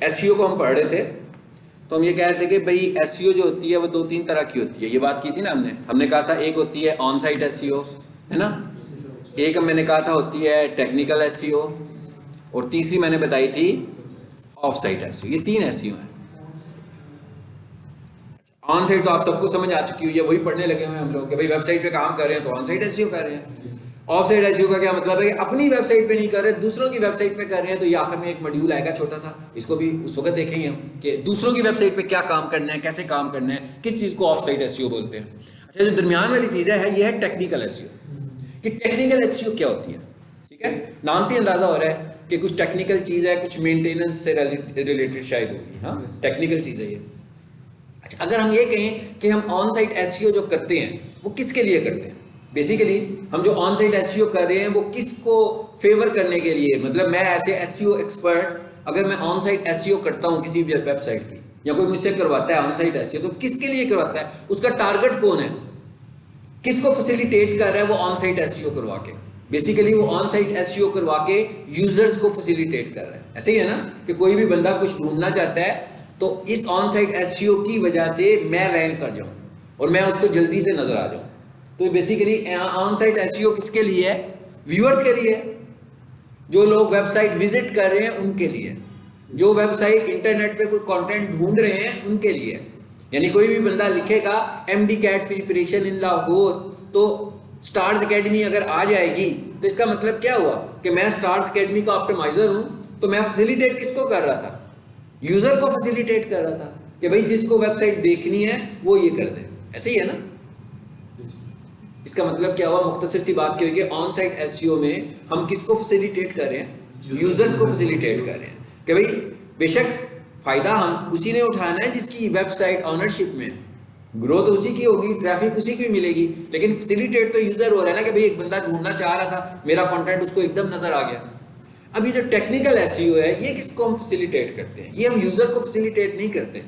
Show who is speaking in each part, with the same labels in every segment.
Speaker 1: SEO को हम पढ़ रहे थे, तो हम ये कह रहे थे कि भाई एसईओ जो होती है वो 2-3 तरह की होती है। ये बात की थी ना हमने कहा था एक होती है ऑन साइट एसईओ, है ना, एक मैंने कहा था होती है टेक्निकल एसईओ, और तीसरी मैंने बताई थी ऑफ साइट एसईओ। ये 3 एसईओ हैं। ऑन साइट तो आप सबको समझ आ चुकी हुई है, वही पढ़ने लगे हुए हम लोग कि भाई वेबसाइट पे काम कर रहे हैं तो ऑन साइट एसईओ कर रहे हैं। ऑफ साइट एसईओ का क्या मतलब है कि अपनी वेबसाइट पे नहीं कर रहे, दूसरों की वेबसाइट पे कर रहे हैं। तो ये आखिर में एक मॉड्यूल आएगा छोटा सा, इसको भी उस वक्त देखेंगे हम कि दूसरों की वेबसाइट पे क्या काम करना है, कैसे काम करना है, किस चीज़ को ऑफ साइट एसईओ बोलते हैं। अच्छा, जो दरमियान वाली चीज़ है ये है टेक्निकल एसईओ। कि टेक्निकल एसईओ क्या होती है, ठीक है, नाम से अंदाजा हो रहा है कि कुछ टेक्निकल चीज़ है, कुछ मेंटेनेंस से रिलेटेड शायद होगी। हाँ, टेक्निकल चीज़ है ये। अच्छा, अगर हम ये कहें कि हम ऑन साइट एसईओ जो करते हैं वो किसके लिए करते हैं, बेसिकली हम जो ऑन साइट एसईओ कर रहे हैं वो किसको फेवर करने के लिए, मतलब मैं ऐसे एसईओ एक्सपर्ट अगर मैं ऑन साइट एसईओ करता हूं किसी वेबसाइट की, या कोई मुझसे करवाता है ऑन साइट एसईओ, तो किसके लिए करवाता है, उसका टारगेट कौन है, किसको फैसिलिटेट कर रहा है वो ऑन साइट एसईओ करवा के। बेसिकली वो ऑन साइट एसईओ करवा के यूजर्स को फैसिलिटेट कर रहा है। ऐसे ही है ना कि कोई भी बंदा कुछ ढूंढना चाहता है तो इस ऑन साइट एसईओ की वजह से मैं रैंक कर जाऊं और मैं उसको जल्दी से नजर आ जाऊं। तो बेसिकली ऑन साइट एसईओ किसके लिए है, व्यूअर्स के लिए, जो लोग वेबसाइट विजिट कर रहे हैं उनके लिए, जो वेबसाइट इंटरनेट पे कोई कंटेंट ढूंढ रहे हैं उनके लिए। यानी कोई भी बंदा लिखेगा MD cat preparation in Lahore तो स्टार्स एकेडमी अगर आ जाएगी, तो इसका मतलब क्या हुआ कि मैं स्टार्स एकेडमी का ऑप्टिमाइजर हूं, तो मैं फैसिलिटेट किसको कर रहा था, यूजर को फैसिलिटेट कर रहा था कि भाई जिसको वेबसाइट देखनी है वो ये कर दे। ऐसे ही है ना। इसका मतलब क्या हुआ, मुख्तसर सी बात क्या हुई कि ऑन साइट एसईओ में हम किसको फैसिलिटेट कर रहे हैं, यूजर्स को फैसिलिटेट कर रहे हैं कि भाई बेशक फायदा हम उसी ने उठाना है जिसकी वेबसाइट ऑनरशिप में, ग्रोथ उसी की होगी, ट्रैफिक उसी की मिलेगी, लेकिन फैसिलिटेट तो यूजर हो रहा है ना कि भाई एक बंदा ढूंढना चाह रहा था, मेरा कंटेंट उसको एकदम नजर आ गया। अब ये जो टेक्निकल एसईओ है ये किसको हम फैसिलिटेट करते हैं, ये हम यूजर को फैसिलिटेट नहीं करते।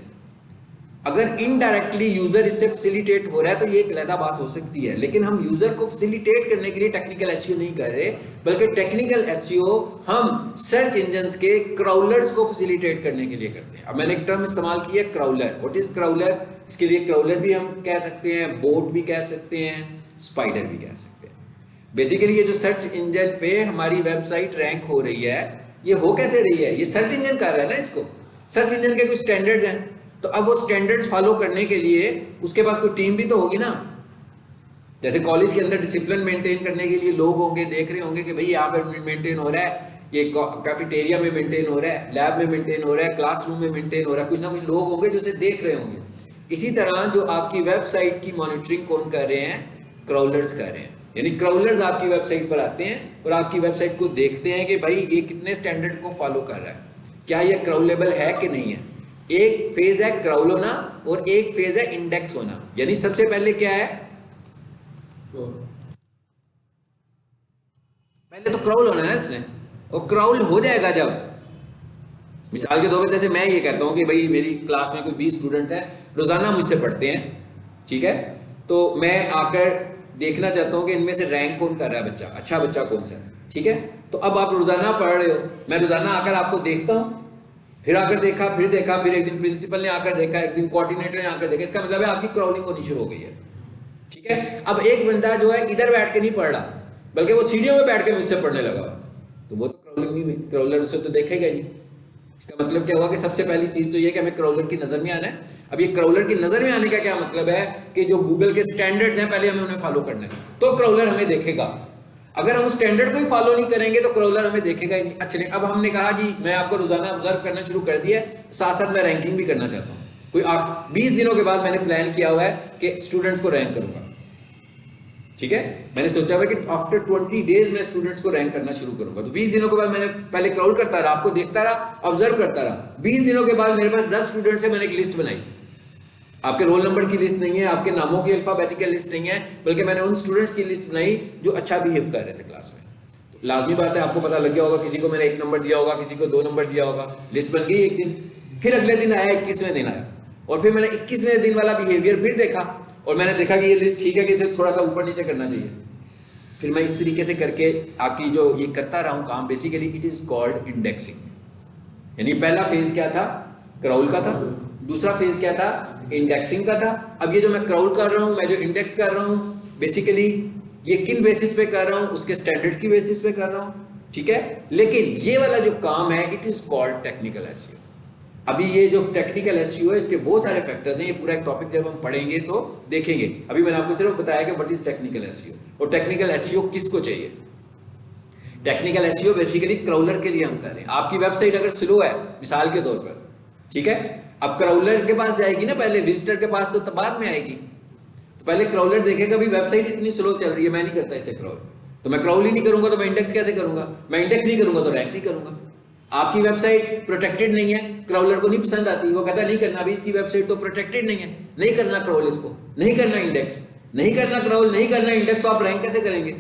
Speaker 1: अगर इनडायरेक्टली यूजर इससे फैसिलिटेट हो रहा है तो ये एक अलग बात हो सकती है, लेकिन हम यूजर को फैसिलिटेट करने के लिए टेक्निकल एसईओ नहीं कर रहे, बल्कि टेक्निकल एसईओ हम सर्च इंजन्स के क्राउलर्स को फैसिलिटेट करने के लिए करते हैं। अब मैंने एक टर्म इस्तेमाल की है क्राउलर। व्हाट इज क्राउलर, इसके लिए क्राउलर भी हम कह सकते हैं, बोट भी कह सकते हैं, स्पाइडर भी कह सकते हैं। बेसिकली ये जो सर्च इंजन पे हमारी वेबसाइट रैंक हो रही है, ये हो कैसे रही है, ये सर्च इंजन कर रहा है ना इसको। सर्च इंजन के कुछ स्टैंडर्ड्स हैं, तो अब वो स्टैंडर्ड्स फॉलो करने के लिए उसके पास कोई टीम भी तो होगी ना। जैसे कॉलेज के अंदर डिसिप्लिन मेंटेन करने के लिए लोग होंगे, देख रहे होंगे कि भाई यहाँ पर मेंटेन हो रहा है, ये कैफेटेरिया में मेंटेन हो रहा है, लैब में मेंटेन हो रहा है, क्लासरूम में मेंटेन हो रहा है, कुछ ना कुछ लोग होंगे जो उसे देख रहे होंगे। इसी तरह जो आपकी वेबसाइट की मॉनिटरिंग कौन कर रहे हैं, क्राउलर्स कर रहे हैं। यानी क्राउलर्स आपकी वेबसाइट पर आते हैं और आपकी वेबसाइट को देखते हैं कि भाई ये कितने स्टैंडर्ड को फॉलो कर रहा है, क्या ये क्राउलेबल है कि नहीं है। एक फेज है क्राउल होना और एक फेज है इंडेक्स होना। यानी सबसे पहले क्या है, पहले तो क्राउल होना है इसने, और क्राउल हो जाएगा जब, मिसाल के तौर पर जैसे मैं ये कहता हूं कि भाई मेरी क्लास में कोई 20 स्टूडेंट्स हैं, रोजाना मुझसे पढ़ते हैं, ठीक है, तो मैं आकर देखना चाहता हूं कि इनमें से रैंक कौन कर रहा है बच्चा, अच्छा बच्चा कौन सा है, ठीक है। तो अब आप रोजाना पढ़ रहे हो, मैं रोजाना आकर आपको देखता हूं, फिर आकर देखा, फिर एक दिन प्रिंसिपल ने आकर देखा, एक दिन कोऑर्डिनेटर ने आकर देखा, इसका मतलब है आपकी क्राउलिंग होनी शुरू हो गई है, ठीक है। अब एक बंदा जो है इधर बैठ के नहीं पढ़ रहा, बल्कि वो सीढ़ियों में बैठ के मुझसे पढ़ने लगा, तो वो तो क्राउलिंग नहीं, क्राउलर उसे तो देखेगा नहीं। इसका मतलब क्या हुआ कि सबसे पहली चीज तो ये कि हमें क्राउलर की नजर में आना है। अब ये क्राउलर की नजर में आने का क्या मतलब है कि जो गूगल के स्टैंडर्ड्स हैं पहले हमें उन्हें फॉलो करना है, तो क्राउलर हमें देखेगा। अगर हम स्टैंडर्ड को ही फॉलो नहीं करेंगे तो क्राउलर हमें देखेगा ही नहीं। अच्छा नहीं, अब हमने कहा जी मैं आपको रोजाना ऑब्जर्व करना शुरू कर दिया, साथ साथ मैं रैंकिंग भी करना चाहता हूँ। कोई 20 दिनों के बाद मैंने प्लान किया हुआ है कि स्टूडेंट्स को रैंक करूंगा, ठीक है। मैंने सोचा हुआ कि आफ्टर 20 डेज मैं स्टूडेंट्स को रैंक करना शुरू करूंगा। तो 20 दिनों के बाद मैंने पहले क्राउल करता रहा, आपको देखता रहा, ऑब्जर्व करता रहा। 20 दिनों के बाद मेरे पास 10 स्टूडेंट्स से मैंने एक लिस्ट बनाई। आपके रोल नंबर की लिस्ट नहीं है, आपके नामों की अल्फाबेटिकल लिस्ट नहीं है, बल्कि मैंने उन स्टूडेंट्स की लिस्ट बनाई जो अच्छा बिहेव कर रहे थे क्लास में। तो लाजमी बात है आपको पता लग गया होगा, किसी को मैंने 1 नंबर दिया होगा, किसी को 2 नंबर दिया होगा। लिस्ट बन गई एक दिन, फिर अगले दिन आया 21वें दिन आया, और फिर मैंने 21वें दिन वाला बिहेवियर फिर देखा, और मैंने देखा कि ये लिस्ट ठीक है कि इसे थोड़ा सा ऊपर नीचे करना चाहिए। फिर मैं इस तरीके से करके आपकी जो ये करता रहा हूँ काम, basically it is called indexing. यानी पहला फेज क्या था, क्राउल का था, दूसरा फेज क्या था, इंडेक्सिंग का था। अब ये जो मैं क्राउल कर रहा हूं, मैं जो इंडेक्स कर रहा हूं, बेसिकली ये किन बेसिस पे कर रहा हूं, उसके स्टैंडर्ड्स की बेसिस पे कर रहा हूं, ठीक है। लेकिन ये वाला जो काम है, it is called technical SEO. अभी ये जो टेक्निकल एसईओ है, इसके बहुत सारे फैक्टर्स हैं, ये पूरा एक टॉपिक जब हम पढ़ेंगे तो देखेंगे। अभी मैंने आपको सिर्फ बताया कि व्हाट इज टेक्निकल एसईओ, और टेक्निकल एसईओ किसको चाहिए। टेक्निकल एसईओ बेसिकली क्राउलर के लिए हम कर रहे हैं। आपकी वेबसाइट अगर स्लो है मिसाल के तौर पर, ठीक है, अब क्राउलर के पास जाएगी ना पहले, विजिटर के पास तो बाद में आएगी। तो पहले क्राउलर देखेगा भी वेबसाइट इतनी स्लो चल रही है, मैं नहीं करता इसे क्राउल, तो मैं क्राउल ही नहीं करूंगा तो मैं इंडेक्स कैसे करूंगा, मैं इंडेक्स नहीं करूंगा तो रैंक नहीं करूंगा। आपकी वेबसाइट प्रोटेक्टेड नहीं है, क्राउलर को नहीं पसंद आती, वो कहता नहीं करना, अभी इसकी वेबसाइट तो प्रोटेक्टेड नहीं है, नहीं करना क्राउल, इसको नहीं करना इंडेक्स, नहीं करना क्राउल, नहीं करना इंडेक्स, तो आप रैंक कैसे करेंगे,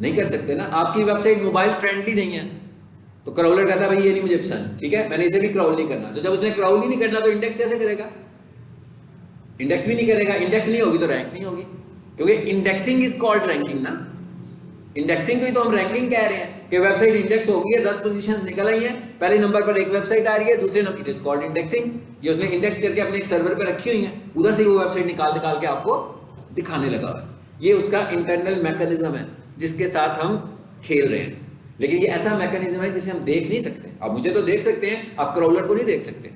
Speaker 1: नहीं कर सकते ना। आपकी वेबसाइट मोबाइल फ्रेंडली नहीं है, तो क्राउलर कहता है भाई ये नहीं मुझे पसंद, ठीक है, मैंने इसे भी क्राउल नहीं करना। तो जब उसने क्राउल ही नहीं करना तो इंडेक्स कैसे करेगा, इंडेक्स भी नहीं करेगा, इंडेक्स नहीं होगी तो रैंक नहीं होगी, क्योंकि इंडेक्सिंग इज कॉल्ड रैंकिंग ना। इंडेक्सिंग को ही तो हम रैंकिंग कह रहे हैं कि वेबसाइट इंडेक्स हो गई है, 10 पोजीशंस निकल आई हैं, पहले नंबर पर एक वेबसाइट आ रही है, दूसरे number, it is called indexing. ये उसने इंडेक्स करके अपने एक सर्वर पर रखी हुई है, उधर से वो वेबसाइट निकाल निकाल के आपको दिखाने लगा है। ये उसका इंटरनल मैकेनिज्म है जिसके साथ हम खेल रहे हैं। लेकिन ये ऐसा मैकेनिज्म है जिसे हम देख नहीं सकते। आप मुझे तो देख सकते हैं, आप क्राउलर को नहीं देख सकते,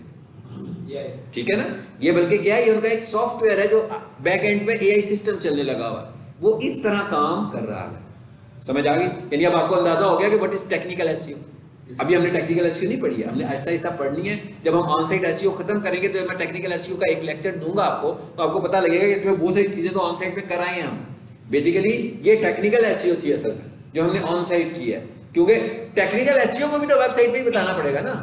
Speaker 1: ठीक है ना। ये बल्कि क्या है, ये उनका एक सॉफ्टवेयर है जो बैक एंड पे एआई सिस्टम चलने लगा हुआ है, वो इस तरह काम कर रहा है। समझ आ गई, यानी अब आपको अंदाजा हो गया कि व्हाट इज टेक्निकल एसईओ। अभी हमने टेक्निकल एसईओ नहीं पढ़ी है, हमने आहिस्ता आहिस्ता पढ़नी है। जब हम ऑन साइट एसईओ खत्म करेंगे तो मैं टेक्निकल एसईओ का एक लेक्चर दूंगा आपको, तो आपको पता लगेगा कि इसमें बहुत सारी चीजें तो ऑन साइट पे कराई हैं हम। बेसिकली ये टेक्निकल एसईओ थी असल में जो हमने ऑन साइट की है, क्योंकि टेक्निकल एसईओ को भी तो वेबसाइट पे ही बताना पड़ेगा ना,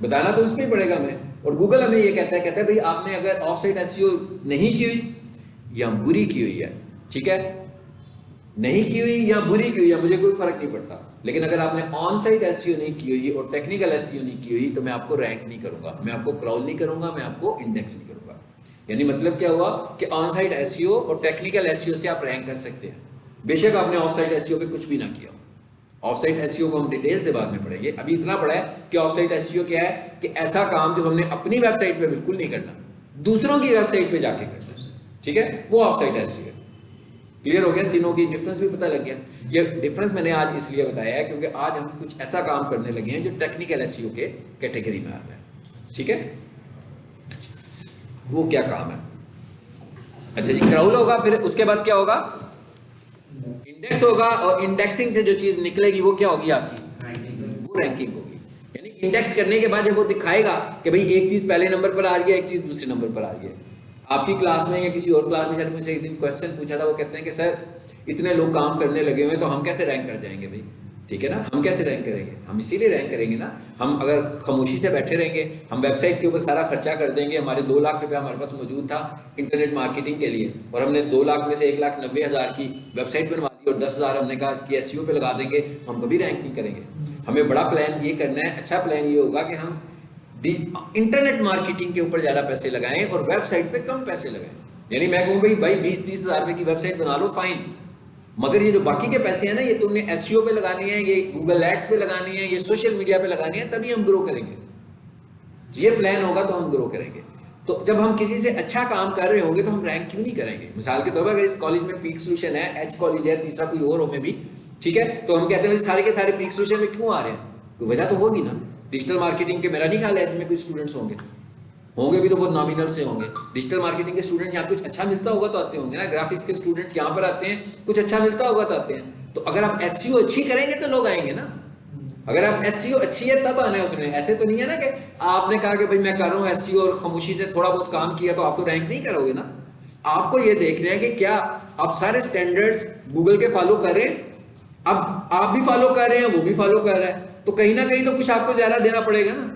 Speaker 1: बताना तो उस पर ही पड़ेगा हमें। और गूगल हमें ये कहता है भाई आपने अगर ऑफ साइट एसईओ नहीं की हुई या बुरी की हुई है, ठीक है, नहीं की हुई या बुरी की हुई है मुझे कोई फर्क नहीं पड़ता, लेकिन अगर आपने ऑन साइट एसईओ नहीं की हुई और टेक्निकल एसईओ नहीं की हुई तो मैं आपको रैंक नहीं करूंगा, मैं आपको क्राउल नहीं करूंगा, मैं आपको इंडेक्स नहीं करूंगा। यानी मतलब क्या हुआ कि ऑन साइट एसईओ और टेक्निकल एसईओ से आप रैंक कर सकते हैं, बेशक आपने ऑफ साइट एसईओ पे कुछ भी ना किया। ऑफ साइट एसईओ को हम डिटेल से बाद में पढ़ेंगे, अभी इतना पढ़ा है कि ऑफ साइट एसईओ क्या है कि ऐसा काम जो हमने अपनी वेबसाइट पे बिल्कुल नहीं करना, दूसरों की वेबसाइट पे जाके करना है, ठीक है, वो ऑफ साइट एसईओ है। क्लियर हो गया, तीनों की डिफरेंस भी पता लग गया। ये डिफरेंस मैंने आज इसलिए बताया है क्योंकि आज हम कुछ ऐसा काम करने लगे हैं जो टेक्निकल एसईओ के कैटेगरी में आ रहा है, ठीक है। वो क्या काम है, अच्छा जी, क्राउल होगा, फिर उसके बाद क्या होगा, इंडेक्स होगा, और इंडेक्सिंग से जो चीज निकलेगी वो क्या होगी आपकी, वो रैंकिंग होगी। यानी इंडेक्स करने के बाद जब वो दिखाएगा कि भाई एक चीज पहले नंबर पर आ रही है, एक चीज दूसरे नंबर पर आ रही है। आपकी क्लास में या किसी और क्लास में शायद मुझसे एक दिन क्वेश्चन पूछा था, वो कहते हैं कि सर इतने लोग काम करने लगे हुए हैं तो हम कैसे रैंक कर जाएंगे भाई, ठीक है ना, हम कैसे रैंक करेंगे, हम इसीलिए रैंक करेंगे ना, हम अगर खामोशी से बैठे रहेंगे, हम वेबसाइट के ऊपर सारा खर्चा कर देंगे, हमारे 2 लाख रुपया हमारे पास मौजूद था इंटरनेट मार्केटिंग के लिए, और हमने 2 लाख में से 1,90,000 की वेबसाइट बनवा दी और 10,000 हमने कहा इसकी एसईओ पे लगा देंगे, तो हम कभी रैंक नहीं करेंगे। हमें बड़ा प्लान ये करना है, अच्छा प्लान ये होगा कि हम इंटरनेट मार्केटिंग के ऊपर ज़्यादा पैसे लगाएं और वेबसाइट पे कम पैसे लगाएं। यानी मैं कहूँ भाई 20-30 हज़ार रुपये की वेबसाइट बना लो, फाइन, मगर ये जो बाकी के पैसे हैं ना, ये तुमने एसईओ पे लगानी है, ये गूगल एड्स पे लगानी है, ये सोशल मीडिया पे लगानी है, तभी हम ग्रो करेंगे। ये प्लान होगा तो हम ग्रो करेंगे। तो जब हम किसी से अच्छा काम कर रहे होंगे तो हम रैंक क्यों नहीं करेंगे। मिसाल के तौर पर अगर इस कॉलेज में पीक सोल्यूशन है, एच कॉलेज है, तीसरा कोई और हो में भी, ठीक है, तो हम कहते हैं सारे के सारे पीक सोल्यूशन में क्यों आ रहे हैं, कोई वजह तो होगी ना। डिजिटल मार्केटिंग के मेरा नहीं ख्याल है में कोई स्टूडेंट्स होंगे भी तो बहुत नॉमिनल से होंगे। डिजिटल मार्केटिंग के स्टूडेंट्स यहाँ कुछ अच्छा मिलता होगा तो आते होंगे ना, ग्राफिक्स के स्टूडेंट्स यहाँ पर आते हैं, कुछ अच्छा मिलता होगा तो आते हैं। तो अगर आप एसईओ अच्छी करेंगे तो लोग आएंगे ना, अगर आप एसईओ अच्छी है तब आना है उसमें। ऐसे तो नहीं है ना कि आपने कहा कि भाई मैं कर रहा हूँ एसईओ और खामोशी से थोड़ा बहुत काम किया तो आप तो रैंक नहीं करोगे ना। आपको ये देखना है कि क्या आप सारे स्टैंडर्ड्स गूगल के फॉलो कर रहे हैं, अब आप भी फॉलो कर रहे हैं, वो भी फॉलो कर रहा है, तो कहीं ना कहीं तो कुछ आपको ज्यादा देना पड़ेगा ना,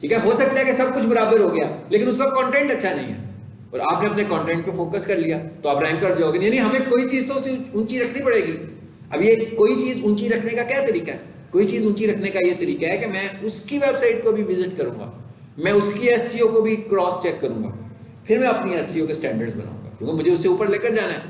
Speaker 1: ठीक है। हो सकता है कि सब कुछ बराबर हो गया लेकिन उसका कंटेंट अच्छा नहीं है और आपने अपने कंटेंट पे फोकस कर लिया तो आप रैंक कर जाओगे। यानी हमें कोई चीज तो ऊंची रखनी पड़ेगी। अब ये कोई चीज ऊंची रखने का क्या तरीका है, कोई चीज ऊंची रखने का ये तरीका है कि मैं उसकी वेबसाइट को भी विजिट करूंगा, मैं उसकी एसईओ को भी क्रॉस चेक करूंगा, फिर मैं अपनी एसईओ के स्टैंडर्ड्स बनाऊंगा, क्योंकि मुझे उससे ऊपर लेकर जाना है।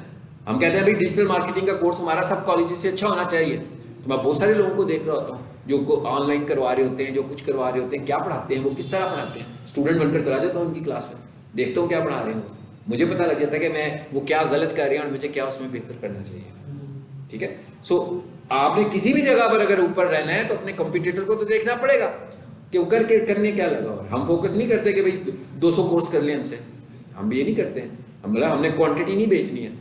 Speaker 1: हम कहते हैं भाई डिजिटल मार्केटिंग का कोर्स हमारा सब कॉलेज से अच्छा होना चाहिए, तो मैं बहुत सारे लोगों को देख रहा होता हूँ जो ऑनलाइन करवा रहे होते हैं, जो कुछ करवा रहे होते हैं, क्या पढ़ाते हैं, वो किस तरह पढ़ाते हैं। स्टूडेंट बनकर चला जाता हूँ उनकी क्लास में, देखता हूँ क्या पढ़ा रहे हैं, मुझे पता लग जाता है कि मैं वो क्या गलत कर रहे हैं और मुझे क्या उसमें बेहतर करना चाहिए। ठीक है, सो आपने किसी भी जगह पर अगर ऊपर रहना है तो अपने कंपटीटर को तो देखना पड़ेगा कि वो करने क्या लगा हुआ है। हम फोकस नहीं करते कि भाई 200 कोर्स कर लें हमसे, हम भी ये नहीं करते हैं। हमने क्वांटिटी नहीं बेचनी है,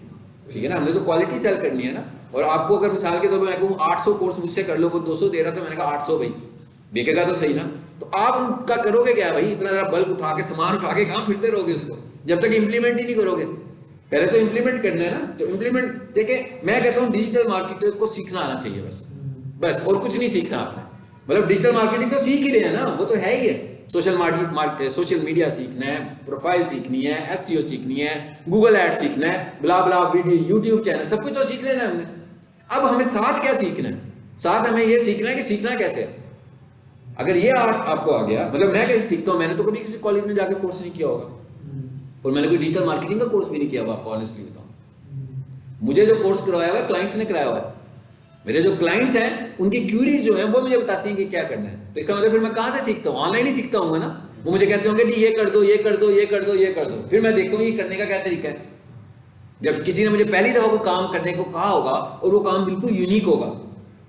Speaker 1: ठीक है ना, हमने तो क्वालिटी सेल करनी है ना। और आपको अगर मिसाल के तौर पर मैं कहूँ 800 कोर्स मुझसे कर लो, वो 200 दे रहा था, मैंने कहा 800 भाई बिकेगा तो सही ना, तो आप उनका करोगे क्या भाई, इतना ज़रा बल्ब उठा के सामान उठा के कहाँ फिरते रहोगे उसको, जब तक इम्प्लीमेंट ही नहीं करोगे। पहले तो इम्प्लीमेंट करना है ना, तो इम्प्लीमेंट देखिए, मैं कहता हूँ डिजिटल मार्केटर्स को सीखना आना चाहिए बस और कुछ नहीं सीखना आपने। मतलब डिजिटल मार्केटिंग तो सीख ही रहे हैं ना, वो तो है ही है। सोशल मीडिया सीखना है, प्रोफाइल सीखनी है, एसईओ सीखनी है, गूगल एड सीखना है, ब्ला ब्ला वीडियो, यूट्यूब चैनल, सब कुछ तो सीख लेना है हमने। अब हमें साथ क्या सीखना है, साथ हमें ये सीखना है कि सीखना कैसे है। अगर ये आपको आ गया, मतलब मैं कैसे सीखता हूँ, मैंने तो कभी किसी कॉलेज में जाकर कोर्स नहीं किया होगा, और मैंने कोई डिजिटल मार्केटिंग का कोर्स भी नहीं किया हुआ, आपको ऑनेस्टली बताऊँ। मुझे जो कोर्स करवाया हुआ है क्लाइंट्स ने कराया हुआ है। मेरे जो क्लाइंट्स हैं उनकी क्यूरीज जो हैं वो मुझे बताती हैं कि क्या करना है। तो इसका मतलब फिर मैं कहाँ से सीखता हूँ, ऑनलाइन ही सीखता हूँ ना। वो मुझे कहते होंगे जी ये कर दो, ये कर दो, ये कर दो, ये कर दो, फिर मैं देखता हूँ ये करने का क्या तरीका है। जब किसी ने मुझे पहली दफ़ा कोई काम करने को कहा होगा और वो काम बिल्कुल यूनिक होगा,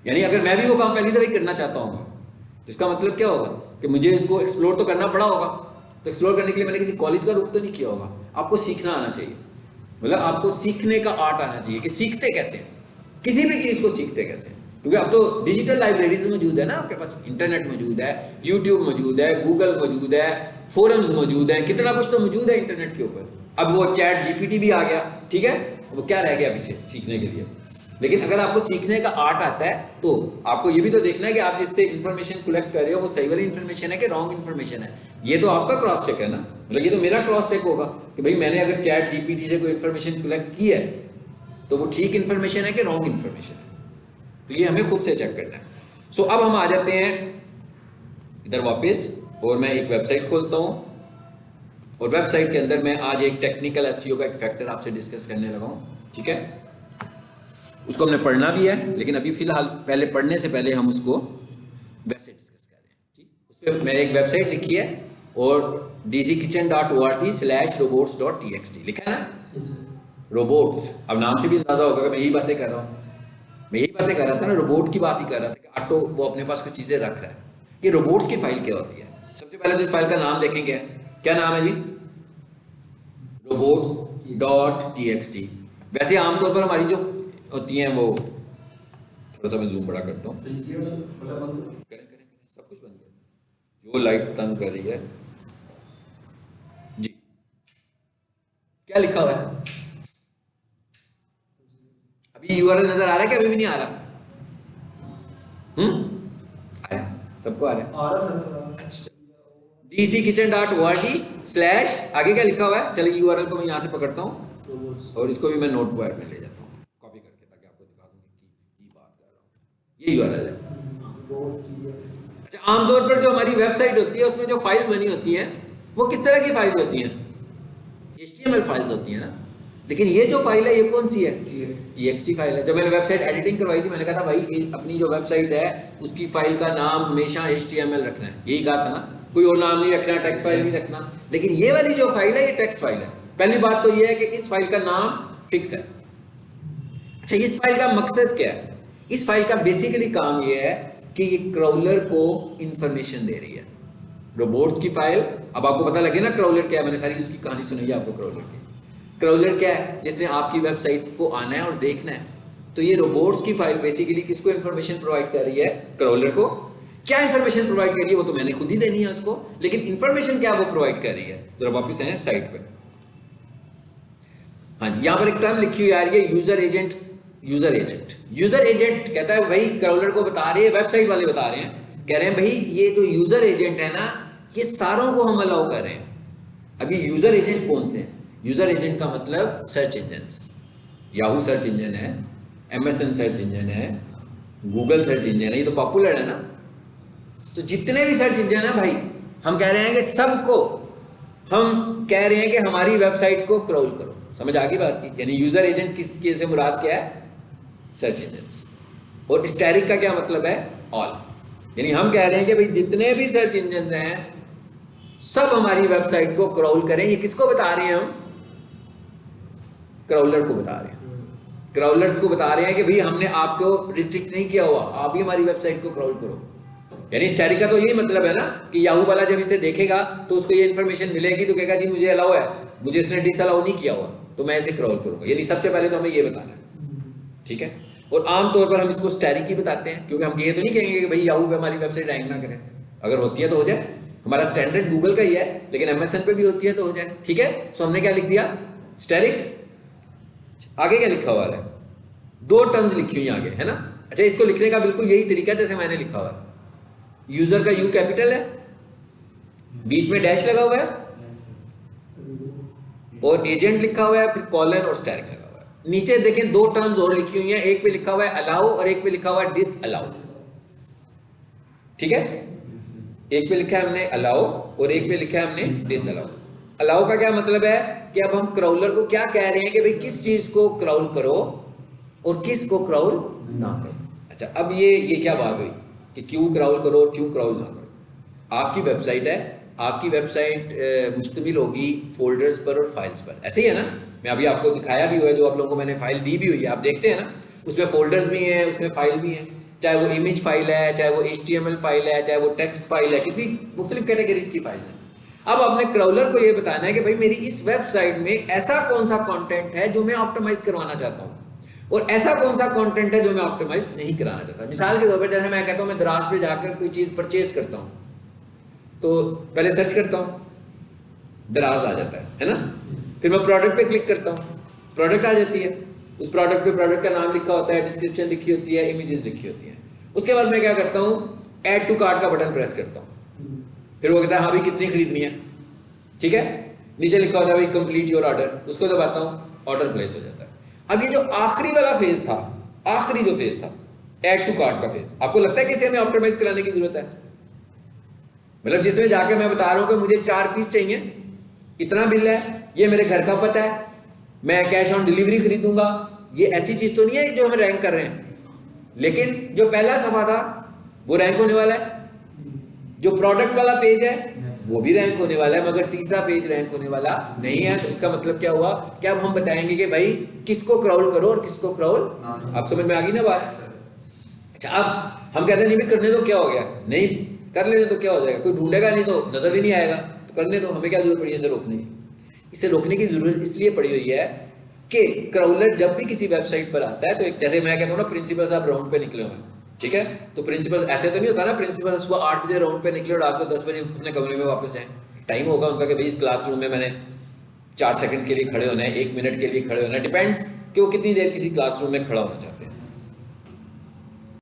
Speaker 1: यानी अगर मैं भी वो काम पहली दफ़ा करना चाहता हूँ, तो इसका मतलब क्या होगा कि मुझे इसको एक्सप्लोर तो करना पड़ा होगा। तो एक्सप्लोर करने के लिए मैंने किसी कॉलेज का रुख तो नहीं किया होगा। आपको सीखना आना चाहिए, मतलब आपको सीखने का आर्ट आना चाहिए कि सीखते कैसे, किसी भी चीज़ को सीखते कैसे। क्योंकि अब तो डिजिटल लाइब्रेरीज मौजूद है ना, आपके पास इंटरनेट मौजूद है, यूट्यूब मौजूद है, गूगल मौजूद है, फोरम्स मौजूद हैं, कितना कुछ तो मौजूद है इंटरनेट के ऊपर। अब वो चैट जीपीटी भी आ गया, ठीक है, वो क्या रह गया पीछे सीखने के लिए। लेकिन अगर आपको सीखने का आर्ट आता है तो आपको ये भी तो देखना है कि आप जिससे इन्फॉर्मेशन कलेक्ट कर रहे हो वो सही वाली इन्फॉर्मेशन है कि रॉन्ग इन्फॉर्मेशन है। ये तो आपका क्रॉस चेक है ना, मतलब ये तो मेरा क्रॉस चेक होगा कि भाई मैंने अगर चैट जीपीटी से कोई इन्फॉर्मेशन कलेक्ट की है तो वो ठीक इन्फॉर्मेशन है कि रॉन्ग इन्फॉर्मेशन है। तो ये हमें खुद से चेक करना है। सो अब हम आ जाते हैं इधर वापस, और मैं एक वेबसाइट खोलता हूँ, और वेबसाइट के अंदर मैं आज एक टेक्निकल एसईओ का एक फैक्टर आपसे डिस्कस करने लगा हूँ, ठीक है। उसको हमने पढ़ना भी है, लेकिन अभी फिलहाल पहले पढ़ने से पहले हम उसको वैसे डिस्कस कर रहे हैं, ठीक। उस पर मैंने एक वेबसाइट लिखी है और dgkitchen.org/robots.txt लिखा है ना, रोबोट्स। अब नाम से भी अंदाजा होगा कि मैं यही बातें कर रहा हूँ, मैं यही बातें कर रहा था ना, रोबोट की बात ही कर रहा था कि ऑटो वो अपने पास कुछ चीज़ें रख रहा है। ये रोबोट्स की फाइल क्या होती है? सबसे पहले तो इस फाइल का नाम देखेंगे, क्या नाम है जी? robots.txt। वैसे आमतौर पर हमारी जो होती हैं वो, थोड़ा सा मैं जूम बड़ा करता हूँ, करें सब कुछ बंद कर, जो लाइट तंग कर रही है जी। क्या लिखा हुआ है अभी? यूआरएल नजर आ रहा है क्या? अभी भी नहीं आ रहा? आया, सबको आ रहा है? अच्छा, dgkitchen.org/ आगे क्या लिखा हुआ है? चलिए यूआरएल को मैं यहाँ से पकड़ता हूँ और इसको भी मैं नोटपैड में ले जाता हूँ कॉपी करके, ताकि आपको दिखा दूँ कि बात कर रहा हूँ। ये यूआरएल है। अच्छा, आमतौर पर जो हमारी वेबसाइट होती है उसमें जो फाइल्स बनी होती हैं वो किस तरह की फाइल्स होती हैं? HTML फाइल्स होती हैं ना। लेकिन ये जो फाइल है ये कौन सी है? TXT फाइल है। जब मैंने वेबसाइट एडिटिंग करवाई थी मैंने कहा था भाई अपनी जो वेबसाइट है उसकी फाइल का नाम हमेशा HTML रखना है, यही कहा था ना, कोई और नाम नहीं रखना, टेक्स्ट फाइल नहीं रखना। लेकिन ये वाली जो फाइल है ये टेक्स्ट फाइल है। पहली बात तो ये है कि इस फाइल का नाम फिक्स है। अच्छा, इस फाइल का मकसद क्या है? इस फाइल का बेसिकली काम ये है कि ये क्राउलर को इंफॉर्मेशन दे रही है। रोबोट्स की फाइल, अब आपको पता लगे ना क्राउलर क्या है, मैंने सारी उसकी कहानी सुनाई है आपको। क्राउलर क्या है? जिसने आपकी वेबसाइट को आना है और देखना है। तो ये रोबोट्स की फाइल बेसिकली किसको इंफॉर्मेशन प्रोवाइड कर रही है? क्राउलर को। क्या इंफॉर्मेशन प्रोवाइड कर रही है वो तो मैंने खुद ही देनी है उसको, लेकिन इंफॉर्मेशन क्या वो प्रोवाइड कर रही है? जरा वापस आए साइट पे। हाँ जी, यहाँ पर एक टर्म लिखी हुई आ रही है, यूजर एजेंट। यूजर एजेंट कहता है भाई, क्राउलर को बता रहे हैं, वेबसाइट वाले बता रहे हैं, कह रहे हैं भाई ये जो यूजर एजेंट है ना, ये सारों को हम अलाउ कर रहे हैं। अभी यूजर एजेंट कौन थे? यूजर एजेंट का मतलब search engines. Yahoo search engine है, MSN सर्च इंजन है, गूगल सर्च इंजन है, ये तो पॉपुलर है ना। तो जितने भी सर्च इंजन है भाई, हम कह रहे हैं कि सबको हम कह रहे हैं कि हमारी वेबसाइट को क्रॉल करो। समझ आ गई बात की? यानी यूजर एजेंट किस से मुराद क्या है? Search engines. और स्टैटिक का क्या मतलब है? ऑल। यानी हम कह रहे हैं कि भाई जितने भी सर्च इंजन हैं सब हमारी वेबसाइट को क्रॉल करें। ये किसको बता रहे हैं हम? क्रॉलर को बता रहे हैं। क्रॉलर्स को बता रहे हैं कि भाई हमने आपको रिस्ट्रिक्ट नहीं किया हुआ, आप भी हमारी वेबसाइट को क्रॉल करो। यानी स्टैटिक का तो यही मतलब है ना कि याहू वाला जब इसे देखेगा तो उसको ये इन्फॉर्मेशन मिलेगी तो कहेगा जी मुझे अलाउ है, मुझे इसने डिसअलाउ नहीं किया हुआ तो मैं इसे क्रॉल करूंगा। यानी सबसे पहले तो हमें ये बताना है, ठीक है। और आमतौर पर हम इसको स्टैटिक ही बताते हैं, क्योंकि हम ये तो नहीं कहेंगे कि भाई याहू पे हमारी वेबसाइट रैंक ना करें। अगर होती है तो हो जाए, हमारा स्टैंडर्ड गूगल का ही है, लेकिन एमएसएन पे भी होती है तो हो जाए, ठीक है। सो हमने क्या लिख दिया? स्टैटिक। आगे क्या लिखा हुआ है? दो टर्म्स लिखी हुई आगे, है ना। अच्छा, इसको लिखने का बिल्कुल यही तरीका है जैसे मैंने लिखा हुआ है। यूजर का यू कैपिटल है, बीच में डैश लगा हुआ है और एजेंट लिखा हुआ है, फिर कॉलन और स्टैटिक लगा हुआ है। नीचे देखें दो टर्म्स और लिखी हुई हैं, एक पे लिखा हुआ है अलाउ और एक पे लिखा हुआ है डिस अलाउ, ठीक है। एक पे लिखा है हमने अलाउ और एक पे लिखा है हमने डिस अलाउ। अलाउ का क्या मतलब है कि अब हम क्राउलर को क्या कह रहे हैं कि भाई किस चीज को क्राउल करो और किस को क्राउल ना करो। अच्छा, अब ये क्या बात हुई कि क्यों क्राउल करो और क्यों क्राउल ना करो। आपकी वेबसाइट है, आपकी वेबसाइट मुश्तमिल होगी फोल्डर्स पर और फाइल्स पर, ऐसे ही है ना। मैं अभी आपको दिखाया भी हुआ है, जो आप लोगों को मैंने फाइल दी भी हुई है, आप देखते हैं ना, उसमें फोल्डर्स भी हैं, उसमें फाइल भी हैं, चाहे वो इमेज फाइल है, चाहे वो HTML फाइल है, चाहे वो टेक्स्ट फाइल है, कितनी मुख्तलिफ कैटेगरीज की फाइल है। अब आपने क्राउलर को ये बताना है कि भाई मेरी इस वेबसाइट में ऐसा कौन सा कंटेंट है जो मैं ऑप्टिमाइज करवाना चाहता हूँ और ऐसा कौन सा कंटेंट है जो मैं ऑप्टिमाइज नहीं कराना चाहता। मिसाल के तौर पर जैसे मैं कहता हूँ मैं दराज पे जाकर कोई चीज परचेज करता हूँ तो पहले सर्च करता हूँ, दराज आ जाता है ना। फिर मैं प्रोडक्ट पे क्लिक करता हूँ, प्रोडक्ट आ जाती है, उस प्रोडक्ट पे प्रोडक्ट का नाम लिखा होता है, डिस्क्रिप्शन लिखी होती है, इमेजेस लिखी होती है। उसके बाद मैं क्या करता हूँ, ऐड टू कार्ट का बटन प्रेस करता हूँ, फिर वो कहता है हाँ भाई कितनी खरीदनी है, ठीक है। नीचे लिखा होता है भाई कंप्लीट योर ऑर्डर, उसको दबाता हूँ, ऑर्डर प्लेस हो जाता है। अब ये जो आखिरी वाला फेज था, आखिरी जो फेज था ऐड टू कार्ट का फेज, आपको लगता है कि इसे हमें ऑप्टिमाइज कराने की जरूरत है? मतलब जिसमें जाकर मैं बता रहा हूं कि मुझे 4 पीस चाहिए, इतना बिल है, ये मेरे घर का पता है, मैं कैश ऑन डिलीवरी खरीदूंगा, ये ऐसी चीज तो नहीं है जो हम रैंक कर रहे हैं। लेकिन जो पहला सफा था वो रैंक होने वाला है, जो प्रोडक्ट वाला पेज है वो भी रैंक होने वाला है, मगर तीसरा पेज रैंक होने वाला नहीं है। तो इसका मतलब क्या हुआ कि अब हम बताएंगे कि भाई किसको क्राउल करो और किसको क्राउल, आप समझ में आ गई ना बात। अच्छा, अब हम कहते हैं नहीं भी करने तो क्या हो गया, नहीं कर लेने तो क्या हो जाएगा, कोई ढूंढेगा नहीं तो नजर भी नहीं आएगा, तो करने दो, हमें क्या जरूरत पड़ी है इसे रोकने की। इसे रोकने की जरूरत इसलिए पड़ी हुई है कि क्राउलर जब भी किसी वेबसाइट पर आता है तो एक, जैसे मैं कहता हूँ ना प्रिंसिपल साहब राउंड पे निकले हुए, ठीक है, तो प्रिंसिपल ऐसे तो नहीं होता ना, प्रिंसिपल सुबह 8 बजे राउंड पे निकले और रात को 10 बजे अपने कमरे में वापस जाए। टाइम होगा उनका कि भाई इस क्लासरूम में मैंने 4 सेकंड के लिए खड़े होना है, 1 मिनट के लिए खड़े होना है, डिपेंड्स कि वो कितनी देर किसी क्लासरूम में खड़ा होना चाहते हैं।